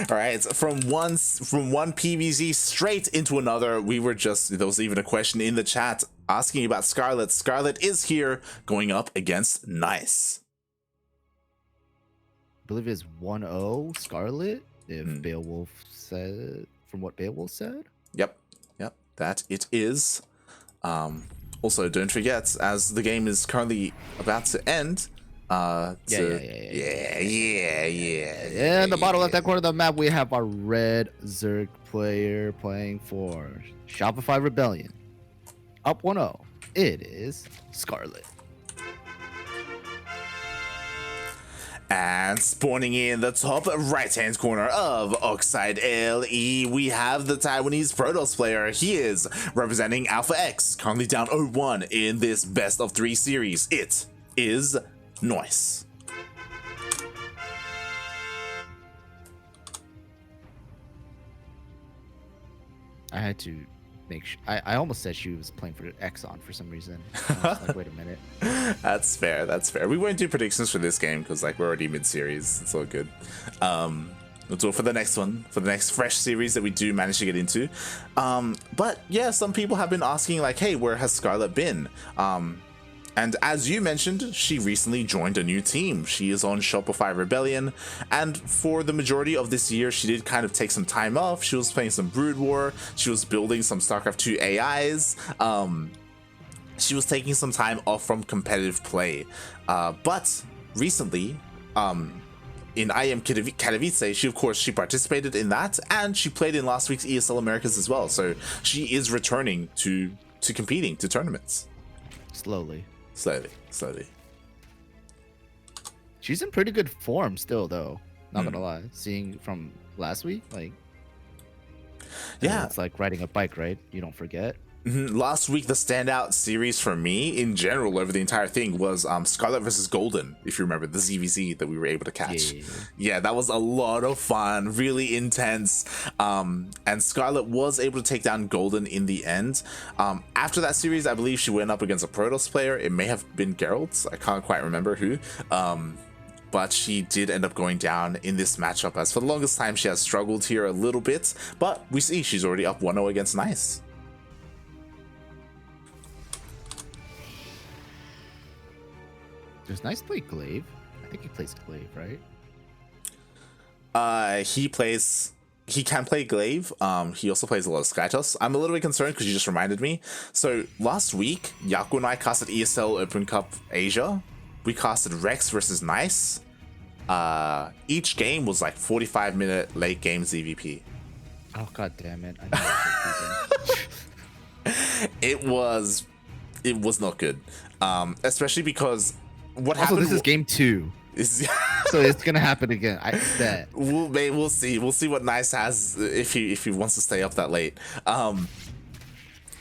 All right, from one PVZ straight into another. We were just, there was even a question in the chat asking about Scarlett. Scarlett is here going up against Nice. I believe it's 1-0 Scarlett, if Beowulf said, from what Beowulf said. Yep, that it is. Also, don't forget, as the game is currently about to end, Yeah. In the bottom left-hand corner of the map, we have our red Zerg player playing for Shopify Rebellion. Up 1-0. It is Scarlett. And spawning in the top right-hand corner of Oxide LE, we have the Taiwanese Protoss player. He is representing Alpha X, currently down 0-1 in this best of 3 series. It is Noise. I had to make sure. I almost said she was playing for Exxon for some reason. I was like, wait a minute. That's fair. We won't do predictions for this game because like we're already mid-series. It's all good. We'll do it for the next one, for the next fresh series that we do manage to get into. But yeah, some people have been asking like, hey, where has Scarlett been? And as you mentioned, she recently joined a new team. She is on Shopify Rebellion, and for the majority of this year, she did kind of take some time off. She was playing some Brood War. She was building some StarCraft 2 AIs. She was taking some time off from competitive play. But recently, in IM Katowice, she participated in that, and she played in last week's ESL Americas as well. So she is returning to competing, to tournaments. Slowly. She's in pretty good form still, though. Not gonna lie. Seeing from last week, like, yeah, it's like riding a bike, right? You don't forget. Last week, the standout series for me in general over the entire thing was Scarlett versus Golden, if you remember, the ZvZ that we were able to catch. Yeah, that was a lot of fun, really intense. And Scarlett was able to take down Golden in the end. After that series, I believe she went up against a Protoss player. It may have been Geralt. I can't quite remember who. But she did end up going down in this matchup, as for the longest time she has struggled here a little bit. But we see she's already up 1-0 against Nice. Does Nice play Glaive? I think he plays Glaive, right? He can play Glaive. He also plays a lot of Skytoss. I'm a little bit concerned because you just reminded me. So last week, Yaku and I casted ESL Open Cup Asia. We casted Rex versus Nice. Each game was like 45-minute late game ZvP. Oh god damn it! I know It was not good. Especially because what also, happened. This is game 2. So it's gonna happen again. I bet. We'll see. We'll see what Nice has if he wants to stay up that late.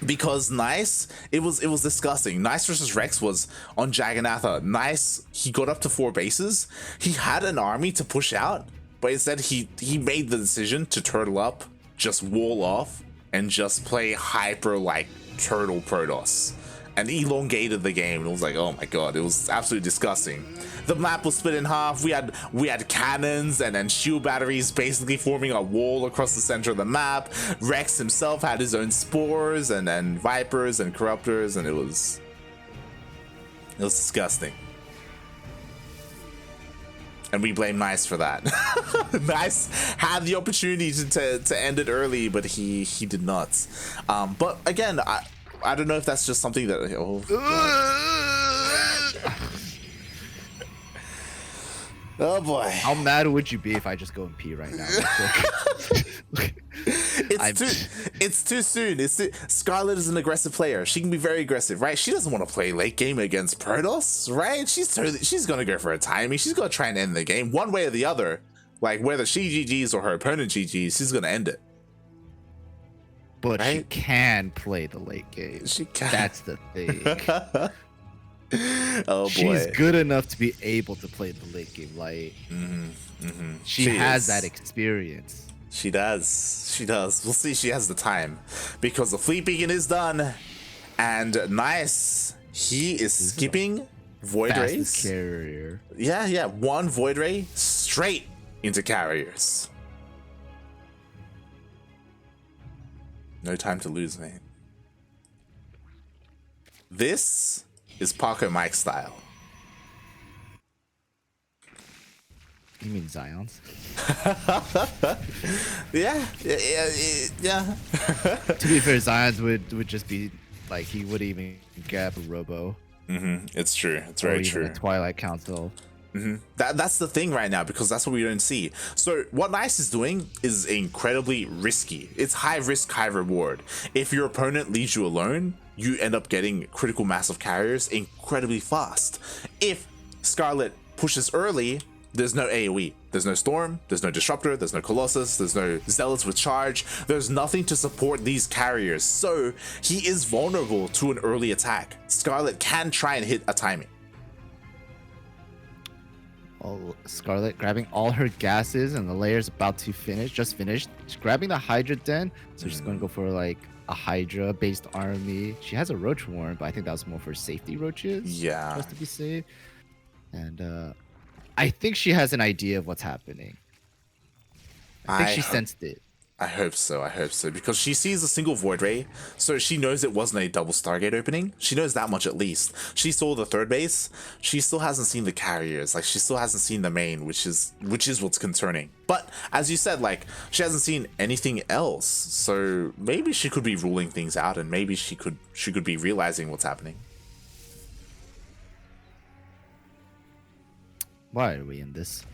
Because Nice, it was disgusting. Nice versus Rex was on Jagannatha. Nice, he got up to 4 bases. He had an army to push out, but instead he made the decision to turtle up, just wall off, and just play hyper like turtle Protoss. And elongated the game, and it was like, oh my god, it was absolutely disgusting. The map was split in half. We had cannons and then shield batteries basically forming a wall across the center of the map. Rex himself had his own spores and then vipers and corruptors, and it was disgusting. And we blame Nice for that. Nice had the opportunity to end it early, but he did not. But again, I don't know if that's just something that. Oh boy! How mad would you be if I just go and pee right now? It's too soon. Scarlett is an aggressive player. She can be very aggressive, right? She doesn't want to play late game against Protoss, right? She's gonna go for a timing. She's gonna try and end the game one way or the other. Like whether she GGs or her opponent GGs, she's gonna end it. But right? She can play the late game. She can. That's the thing. Oh boy. She's good enough to be able to play the late game light. She has that experience. She does. We'll see. She has the time because the fleet beacon is done, and Nice. He is skipping void rays. Carrier. Yeah. One void ray straight into carriers. No time to lose, mate. This is Paco Mike style. You mean Zion's? Yeah. To be fair, Zion's would just be like he would even gap a Robo. It's true. It's Or very even true. a Twilight Council. That's the thing right now, because that's what we don't see. So what Nice is doing is incredibly risky. It's high risk, high reward. If your opponent leaves you alone, you end up getting critical mass of carriers incredibly fast. If Scarlett pushes early, there's no AoE, there's no Storm, there's no Disruptor, there's no Colossus, there's no Zealots with charge, there's nothing to support these carriers, so he is vulnerable to an early attack. Scarlett can try and hit a timing. Oh, Scarlett grabbing all her gases, and the layer's about to finish, just finished. She's grabbing the Hydra Den, so she's going to go for like a Hydra-based army. She has a Roach Warren, but I think that was more for safety roaches. Yeah. Just to be safe. And I think she has an idea of what's happening. I think she sensed it. I hope so, because she sees a single Void Ray, so she knows it wasn't a double Stargate opening. She knows that much at least. She saw the third base. She still hasn't seen the carriers. Like, she still hasn't seen the main, which is what's concerning. But as you said, like, she hasn't seen anything else, so maybe she could be ruling things out, and maybe she could be realizing what's happening. Why are we in this?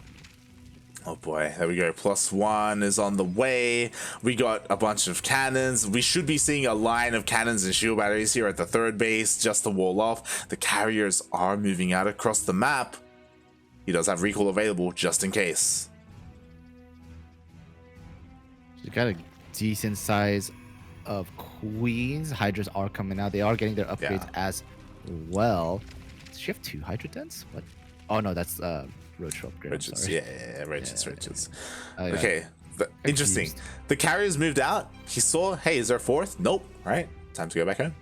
Oh boy, there we go. +1 is on the way. We got a bunch of cannons. We should be seeing a line of cannons and shield batteries here at the third base just to wall off. The carriers are moving out across the map. He does have recall available just in case. She's got a decent size of queens. Hydras are coming out. They are getting their upgrades as well. Does she have 2 Hydra Dens? What? Oh no, that's Roach upgrade. Roaches, yeah, Roaches. Okay, interesting. The carriers moved out. He saw, hey, is there a 4th? Nope. All right, time to go back home.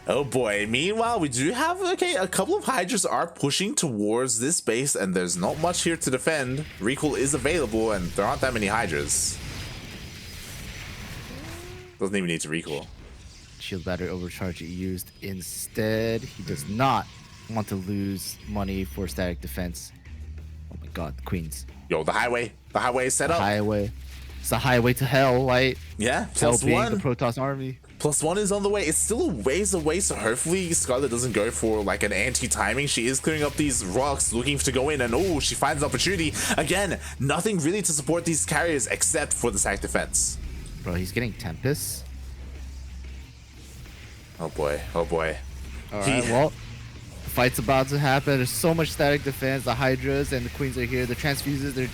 Oh boy. Meanwhile, we do have, a couple of Hydras are pushing towards this base, and there's not much here to defend. Recall is available, and there aren't that many Hydras. Doesn't even need to recall. Shield battery overcharge used instead. He does not want to lose money for static defense. Oh my god, queens. Yo, the highway is set up. Highway. It's the highway to hell, right? Yeah, Hell being +1. the Protoss army. +1 is on the way. It's still a ways away, so hopefully Scarlett doesn't go for like an anti-timing. She is clearing up these rocks, looking to go in, and oh, she finds an opportunity. Again, nothing really to support these carriers except for the static defense. Bro, he's getting Tempest. Oh boy, oh boy. Alright, well, the fight's about to happen. There's so much static defense. The Hydras and the Queens are here. The Transfuses, they're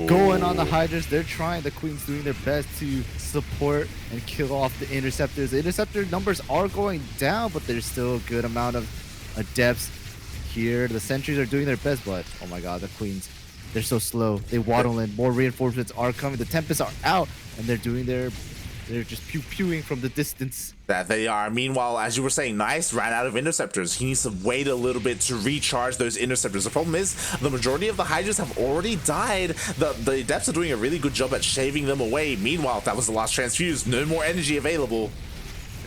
going on the Hydras. They're trying. The Queens doing their best to support and kill off the Interceptors. The Interceptor numbers are going down, but there's still a good amount of adepts here. The Sentries are doing their best, but oh my god, the Queens, they're so slow. They waddle in. More reinforcements are coming. The Tempests are out, and they're just pew-pewing from the distance. That they are. Meanwhile, as you were saying, Nice ran out of Interceptors. He needs to wait a little bit to recharge those Interceptors. The problem is, the majority of the Hydras have already died. The Adepts are doing a really good job at shaving them away. Meanwhile, that was the last transfuse. No more energy available.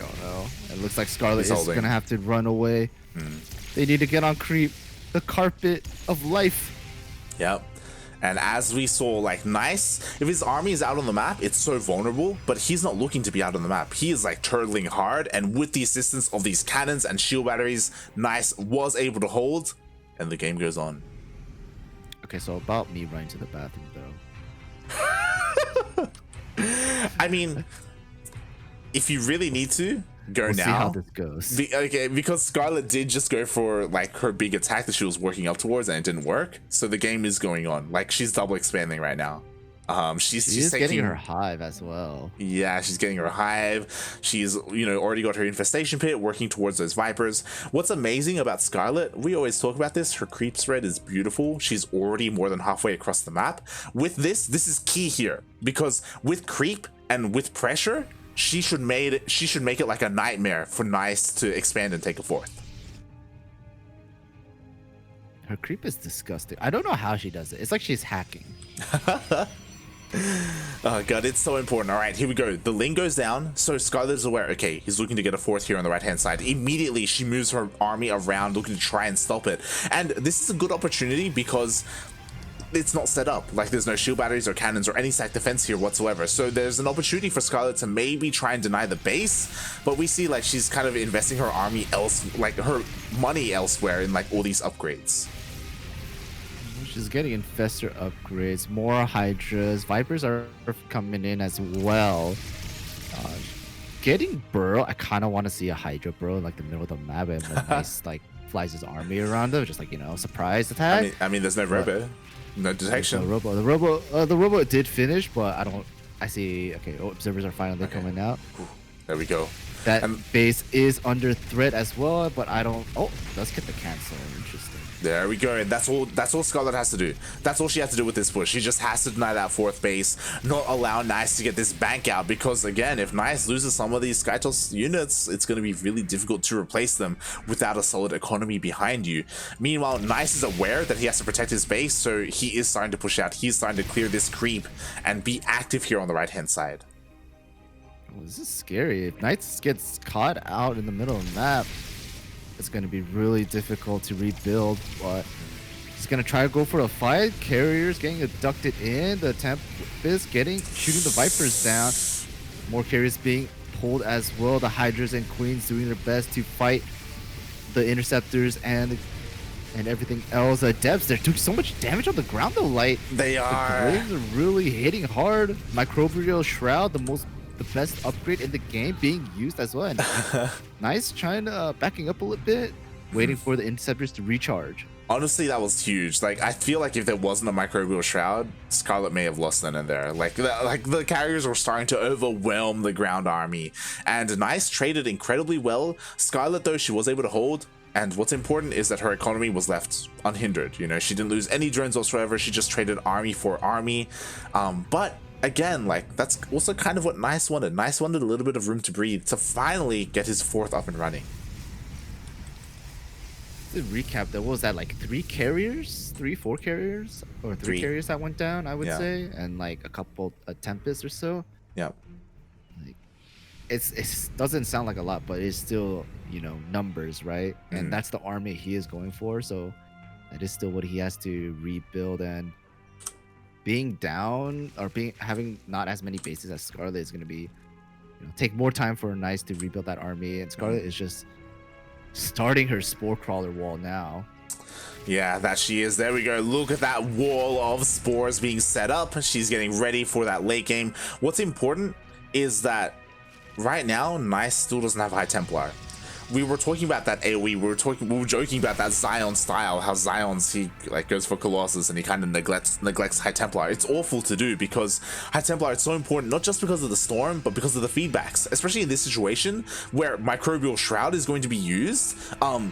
Oh no. It looks like Scarlett is going to have to run away. They need to get on creep. The carpet of life. Yep. And as we saw, like, Nice, if his army is out on the map, it's so vulnerable, but he's not looking to be out on the map. He is, like, turtling hard, and with the assistance of these cannons and shield batteries, Nice was able to hold, and the game goes on. Okay, so about me running to the bathroom, though. I mean, if you really need to, go we'll now. See how this goes. Because Scarlett did just go for like her big attack that she was working up towards, and it didn't work. So the game is going on. Like, she's double expanding right now. She's getting taking her hive as well. Yeah, she's getting her hive. She's already got her infestation pit, working towards those vipers. What's amazing about Scarlett, we always talk about this, her creep spread is beautiful. She's already more than halfway across the map. With this is key here, because with creep and with pressure, she should make it like a nightmare for Nice to expand and take a 4th. Her creep is disgusting. I don't know how she does it. It's like she's hacking. Oh god, it's so important. All right, here we go. The lane goes down, so Scarlett is aware. Okay, he's looking to get a fourth here on the right-hand side. Immediately, she moves her army around, looking to try and stop it. And this is a good opportunity because it's not set up. Like, there's no shield batteries or cannons or any stack defense here whatsoever. So there's an opportunity for Scarlett to maybe try and deny the base, but we see like she's kind of investing her army like her money elsewhere in like all these upgrades. She's getting infestor upgrades, more hydras, vipers are coming in as well. Getting burrow, I kind of want to see a hydra burrow in like the middle of the map and when Nice like flies his army around them, just like, you know, surprise attack. I mean there's no robo, no detection. No robo. The robo did finish, but I see. Okay, observers are finally coming out. Ooh, there we go. That base is under threat as well, but I don't. Oh, let's get the cancel. Interesting. There we go. And that's all Scarlett has to do. That's all she has to do with this push. She just has to deny that fourth base, not allow Nice to get this bank out, because again, if Nice loses some of these Skytoss units, it's going to be really difficult to replace them without a solid economy behind you. Meanwhile, Nice is aware that he has to protect his base, so he is starting to push out. He's starting to clear this creep and be active here on the right-hand side. Oh, this is scary. If Knights gets caught out in the middle of the map, it's going to be really difficult to rebuild, but he's going to try to go for a fight. Carriers getting abducted in. The Tempest shooting the Vipers down. More carriers being pulled as well. The Hydras and Queens doing their best to fight the Interceptors and everything else. The Depths, they're doing so much damage on the ground though. Like, they are. The Graves are really hitting hard. Microbial Shroud, the best upgrade in the game, being used as well. And Nice trying to backing up a little bit, waiting for the Interceptors to recharge. Honestly, that was huge. Like, I feel like if there wasn't a Microbial Shroud, Scarlett may have lost then and there. Like the carriers were starting to overwhelm the ground army, and Nice traded incredibly well. Scarlett, though, she was able to hold. And what's important is that her economy was left unhindered. You know, she didn't lose any drones whatsoever. She just traded army for army. But again, like, that's also kind of what Nice wanted. Nice wanted a little bit of room to breathe to finally get his fourth up and running. To recap, there was that like 4 carriers, or three carriers that went down, I would say, and like a couple Tempest or so. Yeah. Like, it doesn't sound like a lot, but it's still, you know, numbers, right? And that's the army he is going for, so that is still what he has to rebuild. And being down or having not as many bases as Scarlett is going to be, you know, take more time for Nice to rebuild that army, and Scarlett is just starting her spore crawler wall now. Yeah, that she is. There we go. Look at that wall of spores being set up. She's getting ready for that late game. What's important is that right now Nice still doesn't have High Templar. We were talking about that AoE. We were joking about that Zion style, how Zion's, he like goes for Colossus and he kind of neglects High Templar. It's awful to do because High Templar, it's so important, not just because of the storm, but because of the feedbacks, especially in this situation where Microbial Shroud is going to be used.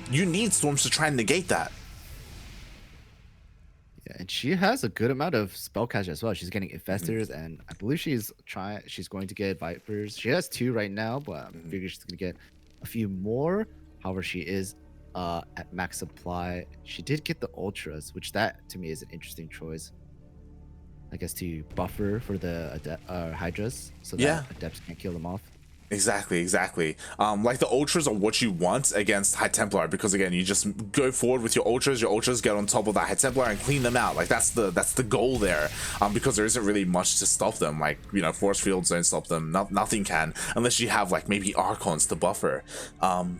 You need storms to try and negate that. Yeah, and she has a good amount of spell catch as well. She's getting Infestors, and I believe she's going to get Vipers. She has 2 right now, but I figure she's gonna get a few more. However, she is at max supply. She did get the Ultras, which that to me is an interesting choice, I guess, to buffer for the Hydras, so that Adepts can't kill them off. Exactly. Like, the Ultras are what you want against High Templar, because again, you just go forward with your Ultras get on top of that High Templar and clean them out. Like, that's the goal there, because there isn't really much to stop them. Like, you know, force fields don't stop them, nothing can, unless you have like maybe Archons to buffer.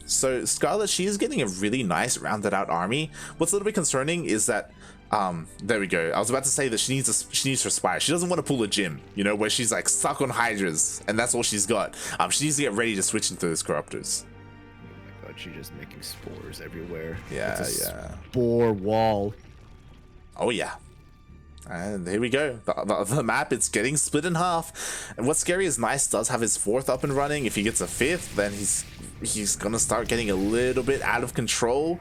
So Scarlett, she is getting a really nice rounded out army. What's a little bit concerning is that there we go. I was about to say that she needs her Spire. She doesn't want to pull a Gym, you know, where she's like stuck on Hydras and that's all she's got. She needs to get ready to switch into those Corruptors. Oh my god, she's just making spores everywhere. Yeah, Spore wall. Oh yeah. And here we go. The map, it's getting split in half. And what's scary is Nice does have his 4th up and running. If he gets a 5th, then he's gonna start getting a little bit out of control.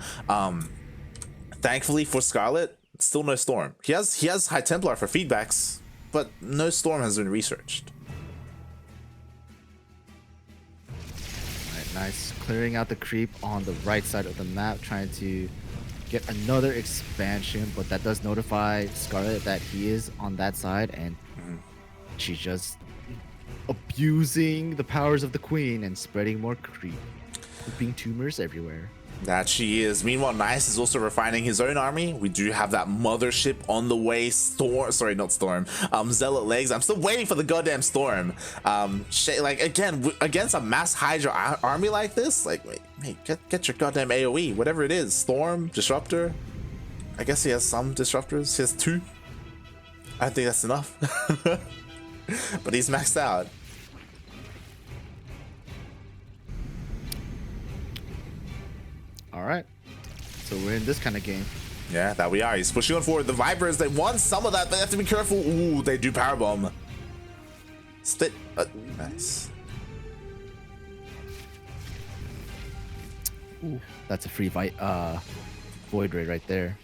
Thankfully for Scarlett, still no storm. He has High Templar for feedbacks, but no storm has been researched. Alright, Nice clearing out the creep on the right side of the map, trying to get another expansion, but that does notify Scarlett that he is on that side, and she's just abusing the powers of the queen and spreading more creep, pooping tumors everywhere. That she is. Meanwhile, Nice is also refining his own army. We do have that mothership on the way. Sorry, not Storm. Zealot legs. I'm still waiting for the goddamn Storm. Like, again, against a mass Hydra army like this, like, wait, get your goddamn AoE, whatever it is. Storm, Disruptor. I guess he has some disruptors. He has 2. I think that's enough. But he's maxed out. All right, so we're in this kind of game. Yeah, that we are. He's pushing on forward. The Vipers, they want some of that, but they have to be careful. Ooh, they do powerbomb. Nice. Ooh, that's a free Void Ray right there.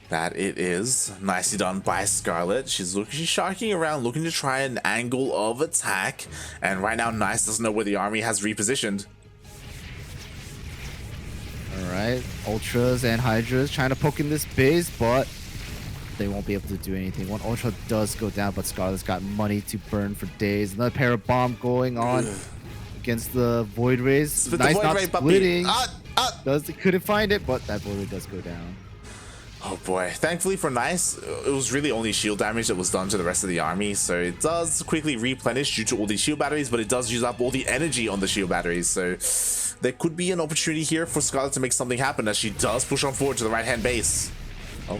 That it is. Nicely done by Scarlett. She's shocking around, looking to try an angle of attack. And right now, Nice doesn't know where the army has repositioned. Alright, Ultras and Hydras trying to poke in this base, but they won't be able to do anything. One Ultra does go down, but Scarlett's got money to burn for days. Another pair of bomb going on against the Void Rays. Nice not splitting. Couldn't find it, but that Void Ray does go down. Oh boy. Thankfully for Nice, it was really only shield damage that was done to the rest of the army, so it does quickly replenish due to all these shield batteries, but it does use up all the energy on the shield batteries, so there could be an opportunity here for Scarlett to make something happen as she does push on forward to the right-hand base. Oh.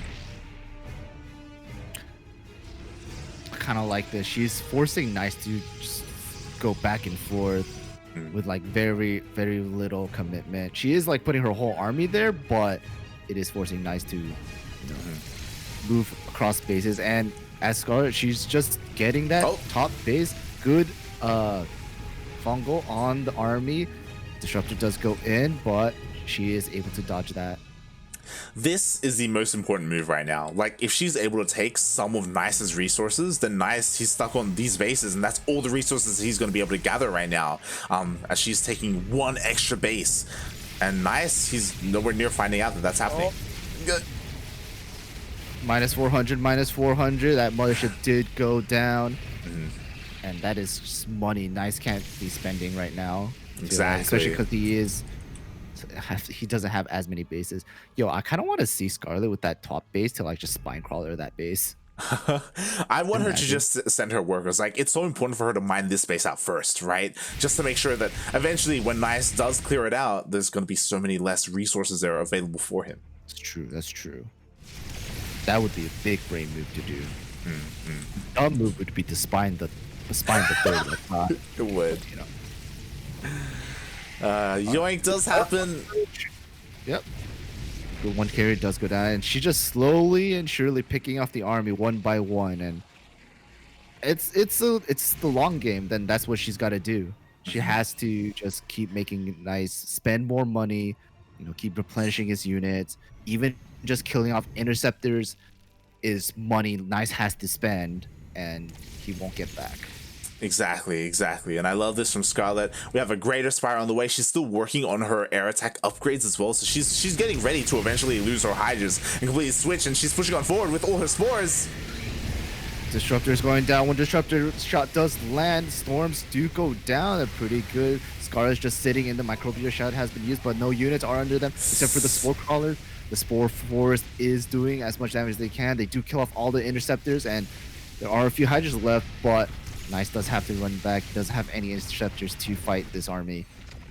I kind of like this. She's forcing Nice to just go back and forth with like very, very little commitment. She is like putting her whole army there, but it is forcing Nice to, move across bases. And as Scarlett, she's just getting that top base. Good fungal on the army. Disruptor does go in, but she is able to dodge that. This is the most important move right now. Like, if she's able to take some of Nice's resources, then Nice, he's stuck on these bases, and that's all the resources he's going to be able to gather right now, as she's taking one extra base. And Nice, he's nowhere near finding out that that's happening. Good. Minus 400, minus 400. That mothership did go down. And that is just money Nice can't be spending right now. Exactly. Especially because he doesn't have as many bases. Yo, I kind of want to see Scarlett with that top base to like just spine crawler that base. I want her to just send her workers. Like, it's so important for her to mine this space out first, right? Just to make sure that eventually when Nice does clear it out, there's going to be so many less resources there available for him. That's true. That's true. That would be a big brain move to do. Dumb move would be to spine the third. It would. Yoink does happen. Yep. The one carry does go down, and she just slowly and surely picking off the army one by one, and it's the long game. Then that's what she's got to do. She has to just keep making Nice spend more money, keep replenishing his units. Even just killing off interceptors is money Nice has to spend, and he won't get back. Exactly. And I love this from Scarlett. We have a Greater Spire on the way. She's still working on her air attack upgrades as well. So she's getting ready to eventually lose her Hydras and completely switch. And she's pushing on forward with all her spores. Disruptor's going down. When Disruptor shot does land, Storms do go down. They're pretty good. Scarlett's just sitting in the Microbial Shout has been used, but no units are under them except for the Spore Crawlers. The Spore Forest is doing as much damage as they can. They do kill off all the Interceptors, and there are a few Hydras left, but Nice does have to run back. He doesn't have any Interceptors to fight this army.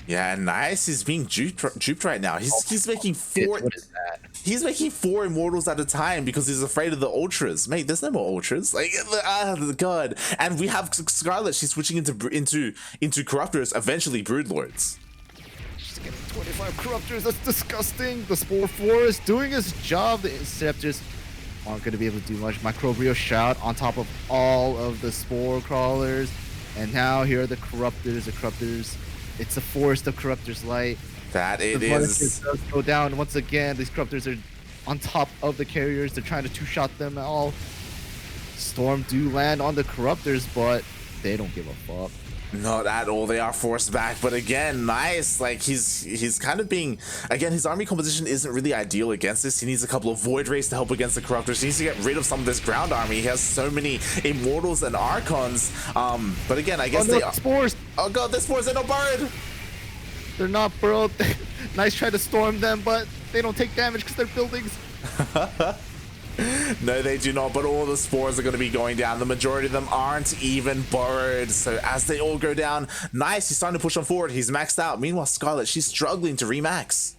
Yeah, Nice is being duped right now. He's making four. What is that? He's making 4 Immortals at a time because he's afraid of the Ultras. Mate, there's no more Ultras. Like, God. And we have Scarlett. She's switching into Corruptors, eventually Broodlords. She's getting 25 Corruptors. That's disgusting. The Spore Forest doing its job. The Interceptors aren't going to be able to do much. Microbial Shout on top of all of the Spore Crawlers. And now here are the Corruptors. It's a forest of Corruptors light. That it the is. Does go down once again. These Corruptors are on top of the carriers. They're trying to two-shot them all. Storm do land on the Corruptors, but they don't give a fuck. Not at all. They are forced back, but again, nice. Like he's kind of being, again, his army composition isn't really ideal against this. He needs a couple of void rays to help against the corruptors. He needs to get rid of some of this ground army. He has so many immortals and archons. But again, I guess they are spores. Oh god, the spores are not burrowed. They're not burrowed. Nice try to storm them, but they don't take damage because they're buildings. No, they do not, but all the spores are going to be going down. The majority of them aren't even burrowed. So as they all go down, nice, he's starting to push on forward. He's maxed out. Meanwhile, Scarlett, she's struggling to remax.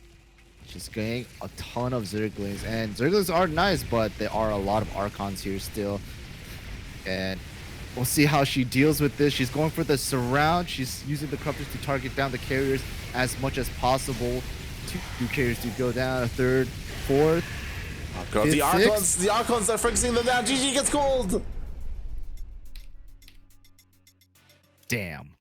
She's getting a ton of Zerglings, and Zerglings are nice, but there are a lot of Archons here still. And we'll see how she deals with this. She's going for the surround. She's using the corruptors to target down the carriers as much as possible. Two carriers do go down, a third, fourth. Oh god, the Archons are focusing them down. GG gets called. Damn.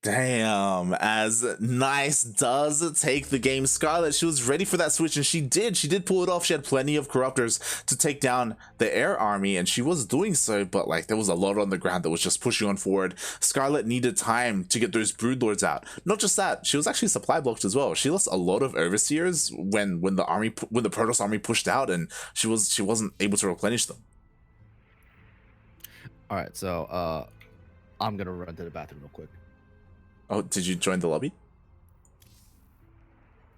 Damn, as Nice does take the game. Scarlett, she was ready for that switch, and she did pull it off. She had plenty of corruptors to take down the air army, and she was doing so, but like there was a lot on the ground that was just pushing on forward. Scarlett needed time to get those broodlords out. Not just that, she was actually supply blocked as well. She lost a lot of overseers when the Protoss army pushed out, and she wasn't able to replenish them. All right, so I'm gonna run to the bathroom real quick. Oh, did you join the lobby?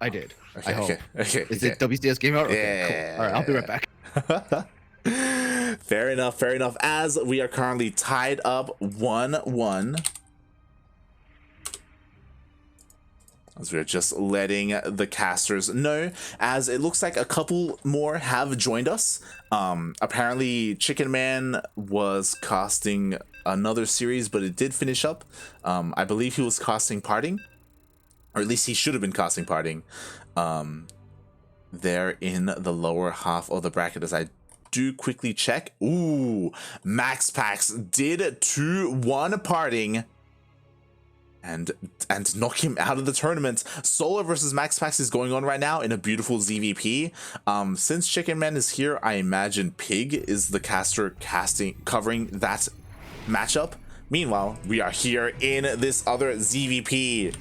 I did. Okay, I hope. okay. Is it WCS game out? Okay, Yeah. cool. All right, I'll be right back. Fair enough. As we are currently tied up 1-1. As we're just letting the casters know, as it looks like a couple more have joined us. Apparently Chicken Man was casting another series, but it did finish up. I believe he was casting Parting, or at least he should have been casting Parting. There in the lower half of the bracket, as I do quickly check. Ooh, Max Pax did 2-1 Parting and knock him out of the tournament. Solo versus Max Pax is going on right now in a beautiful ZvP. Since Chicken Man is here, I imagine Pig is the caster covering that matchup. Meanwhile, we are here in this other ZvP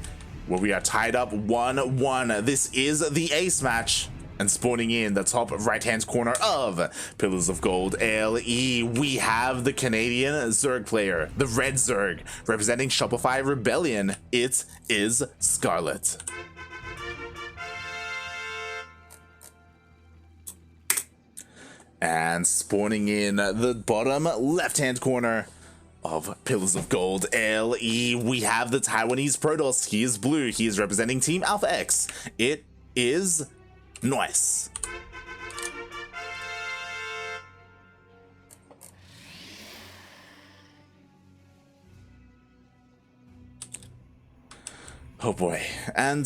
where we are tied up 1-1. This is the ace match. And spawning in the top right-hand corner of Pillars of Gold LE, we have the Canadian Zerg player, the Red Zerg, representing Shopify Rebellion. It is Scarlett. And spawning in the bottom left-hand corner of Pillars of Gold LE, we have the Taiwanese Protoss. He is blue. He is representing Team Alpha X. It is Nice. Oh boy. And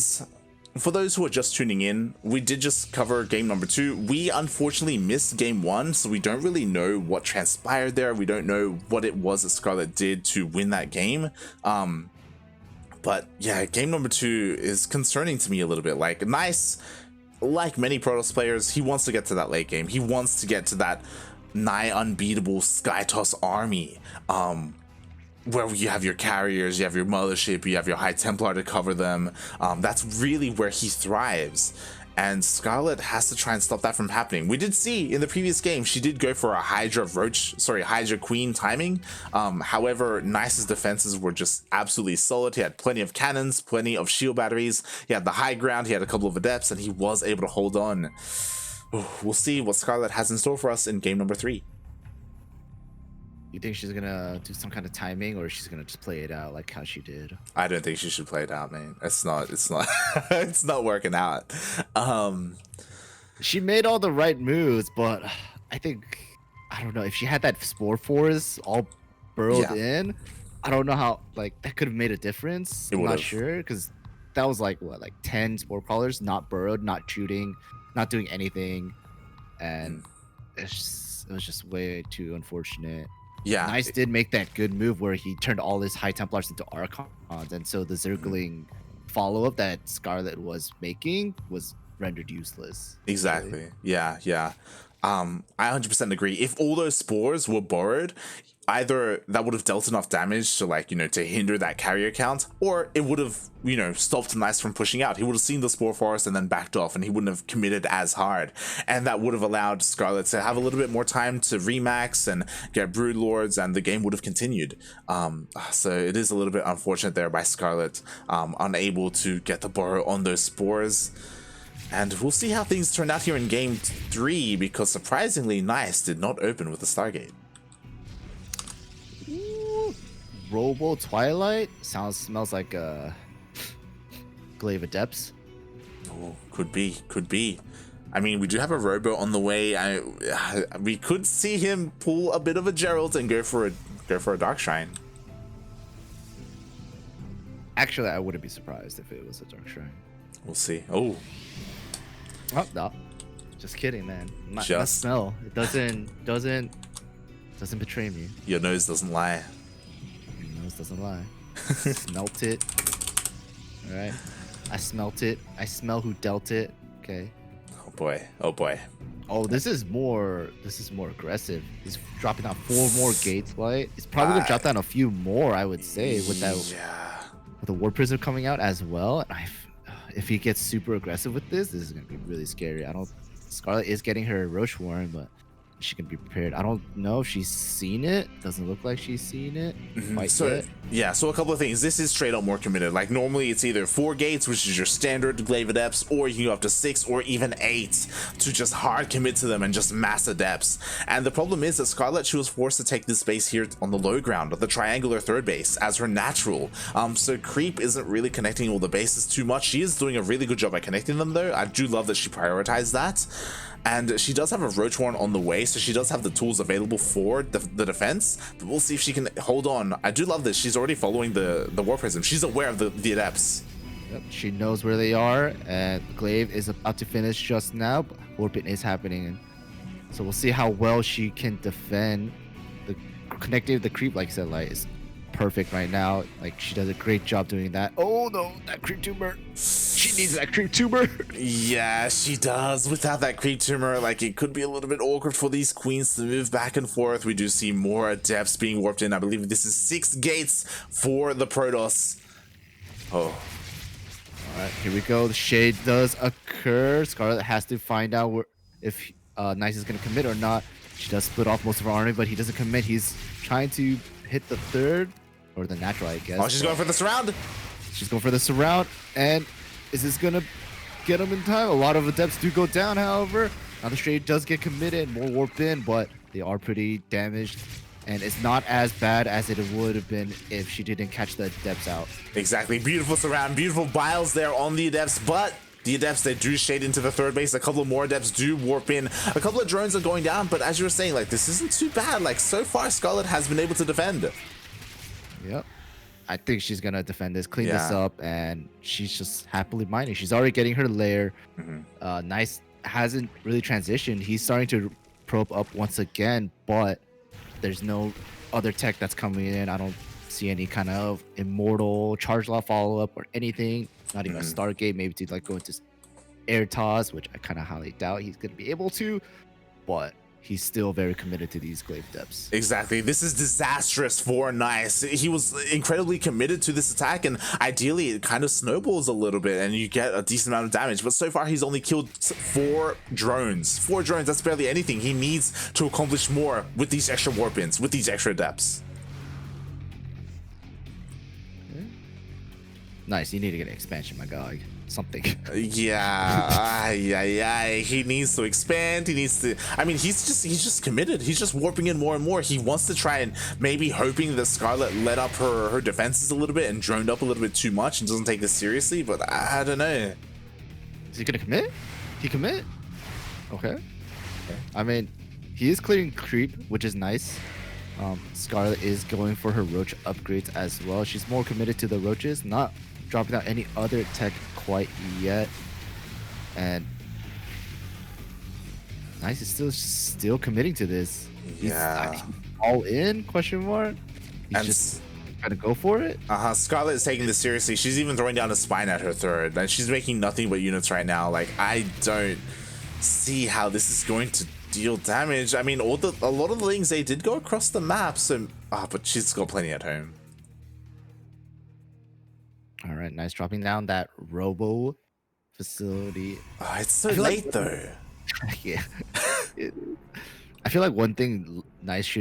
for those who are just tuning in, we did just cover game number 2. We unfortunately missed game 1, so we don't really know what transpired there. We don't know what it was that Scarlett did to win that game. But yeah, game number 2 is concerning to me a little bit. Like, Nice, like many Protoss players, he wants to get to that late game. He wants to get to that nigh unbeatable Skytoss army, where you have your carriers, you have your mothership, you have your High Templar to cover them. That's really where he thrives. And Scarlett has to try and stop that from happening. We did see in the previous game, she did go for a Hydra Queen timing. However, Nice's defenses were just absolutely solid. He had plenty of cannons, plenty of shield batteries. He had the high ground, he had a couple of adepts, and he was able to hold on. We'll see what Scarlett has in store for us in game number 3. You think she's gonna do some kind of timing, or she's gonna just play it out like how she did? I don't think she should play it out, man. It's not it's not working out. She made all the right moves, but I don't know if she had that spore force all burrowed in. I don't know how that could have made a difference. I'm not sure, because that was like 10 spore crawlers, not burrowed, not shooting, not doing anything, and it was just way too unfortunate. Yeah, Nice did make that good move where he turned all his High Templars into Archons, and so the Zergling follow-up that Scarlett was making was rendered useless. Exactly. Really. Yeah. I 100% agree. If all those spores were borrowed, either that would have dealt enough damage to, like, you know, to hinder that carrier count, or it would have, you know, stopped Nice from pushing out. He would have seen the Spore Forest and then backed off, and he wouldn't have committed as hard. And that would have allowed Scarlett to have a little bit more time to remax and get Brood Lords, and the game would have continued. So it is a little bit unfortunate there by Scarlett, unable to get the borrow on those Spores. And we'll see how things turn out here in game 3, because surprisingly, Nice did not open with the Stargate. Robo Twilight smells like Glaive Adepts. Oh, could be. I mean, we do have a Robo on the way. We could see him pull a bit of a Gerald and go for a Dark Shrine. Actually, I wouldn't be surprised if it was a Dark Shrine. We'll see. Oh no, just kidding, man. My smell, it doesn't betray me. Your nose doesn't lie. Doesn't lie. Smelt it. All right, I smelt it. I smell who dealt it. Okay. Oh boy. Oh, this is more aggressive. He's dropping down 4 more gates, right? He's probably gonna drop down a few more, I would say, with that. Yeah. With the Ward Prism coming out as well. And if he gets super aggressive with this is gonna be really scary. Scarlett is getting her Roche Warren, but she can be prepared. I don't know if she's seen it. Doesn't look like she's seen it. So a couple of things. This is straight up more committed. Like, normally it's either 4 gates, which is your standard Glaive Adepts, or you can go up to 6 or even 8 to just hard commit to them and just mass Adepts. And the problem is that Scarlett, she was forced to take this base here on the low ground, the triangular third base, as her natural. So Creep isn't really connecting all the bases too much. She is doing a really good job at connecting them, though. I do love that she prioritized that. And she does have a Roach Warren on the way, so she does have the tools available for the defense, but we'll see if she can hold on. I do love this. She's already following the War Prism. She's aware of the Adepts. Yep, she knows where they are, and Glaive is about to finish just now, but Warping is happening. So we'll see how well she can defend. The connecting the Creep, like I said, like, is perfect right now. Like, she does a great job doing that. Oh no, that Creep Tumor. She needs that Creep Tumor. Yeah, she does. Without that Creep Tumor, like, it could be a little bit awkward for these queens to move back and forth. We do see more Adepts being warped in. I believe this is 6 gates for the Protoss. Oh. Alright, here we go. The shade does occur. Scarlett has to find out if Nice is going to commit or not. She does split off most of her army, but he doesn't commit. He's trying to hit the third, or the natural, I guess. Oh, she's going for the surround. She's going for the surround, and is this going to get him in time? A lot of Adepts do go down, however. Now the Shade does get committed, more warp in, but they are pretty damaged. And it's not as bad as it would have been if she didn't catch the Adepts out. Exactly. Beautiful surround, beautiful biles there on the Adepts, but the Adepts, they do shade into the third base. A couple of more Adepts do warp in. A couple of drones are going down, but as you were saying, like, this isn't too bad. Like, so far, Scarlett has been able to defend. Yep. I think she's going to defend this, clean this up, and she's just happily mining. She's already getting her lair. Nice hasn't really transitioned. He's starting to probe up once again, but there's no other tech that's coming in. I don't see any kind of immortal charge law follow-up or anything. Not even a Stargate, maybe to, like, go into air toss, which I kind of highly doubt he's going to be able to, but he's still very committed to these Glaive Depths. Exactly. This is disastrous for Nice. He was incredibly committed to this attack, and ideally it kind of snowballs a little bit and you get a decent amount of damage, but so far he's only killed 4 drones. 4 drones, that's barely anything. He needs to accomplish more with these extra warp-ins, with these extra depths. Nice, you need to get an expansion, my guy. Something. Yeah, he needs to expand. He needs to. I mean, he's just committed. He's just warping in more and more. He wants to try and maybe hoping that Scarlett let up her defenses a little bit and droned up a little bit too much and doesn't take this seriously. But I don't know. Is he gonna commit? He commit? Okay. I mean, he is clearing creep, which is nice. Scarlett is going for her roach upgrades as well. She's more committed to the roaches, not dropping out any other tech quite yet. And Nice is still committing to this. He's all in, question mark. He's just trying to go for it. Scarlett is taking this seriously. She's even throwing down a spine at her third, and she's making nothing but units right now. Like, I don't see how this is going to deal damage. I mean, a lot of the things they did go across the map, so but she's got plenty at home. All right, nice dropping down that robo facility. Oh, it's so late though. Yeah. I feel like one thing Nice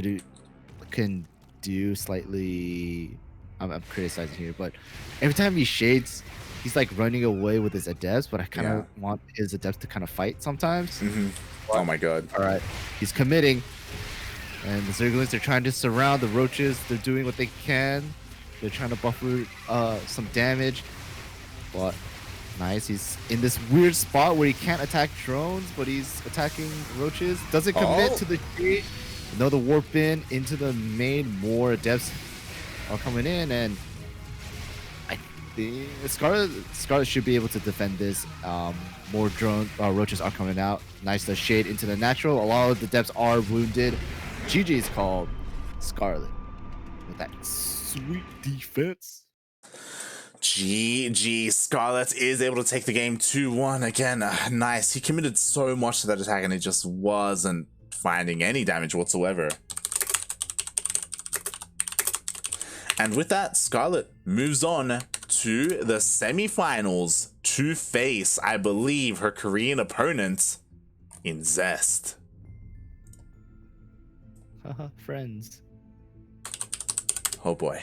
can do slightly. I'm criticizing here, but every time he shades, he's like running away with his adepts. But I kind of want his adepts to kind of fight sometimes. Oh my god! All right, he's committing, and the Zerglings, they're trying to surround the roaches. They're doing what they can. They're trying to buffer some damage, but Nice. He's in this weird spot where he can't attack drones, but he's attacking roaches. Doesn't commit to the shade. Another warp in into the main. More adepts are coming in, and I think Scarlett should be able to defend this. More roaches are coming out. Nice to shade into the natural. A lot of the adepts are wounded. GG's called Scarlett with that sweet defense. GG. Scarlett is able to take the game 2-1 again. Nice. He committed so much to that attack and he just wasn't finding any damage whatsoever. And with that, Scarlett moves on to the semi-finals to face, I believe, her Korean opponent in Zest. Haha, friends. Oh boy.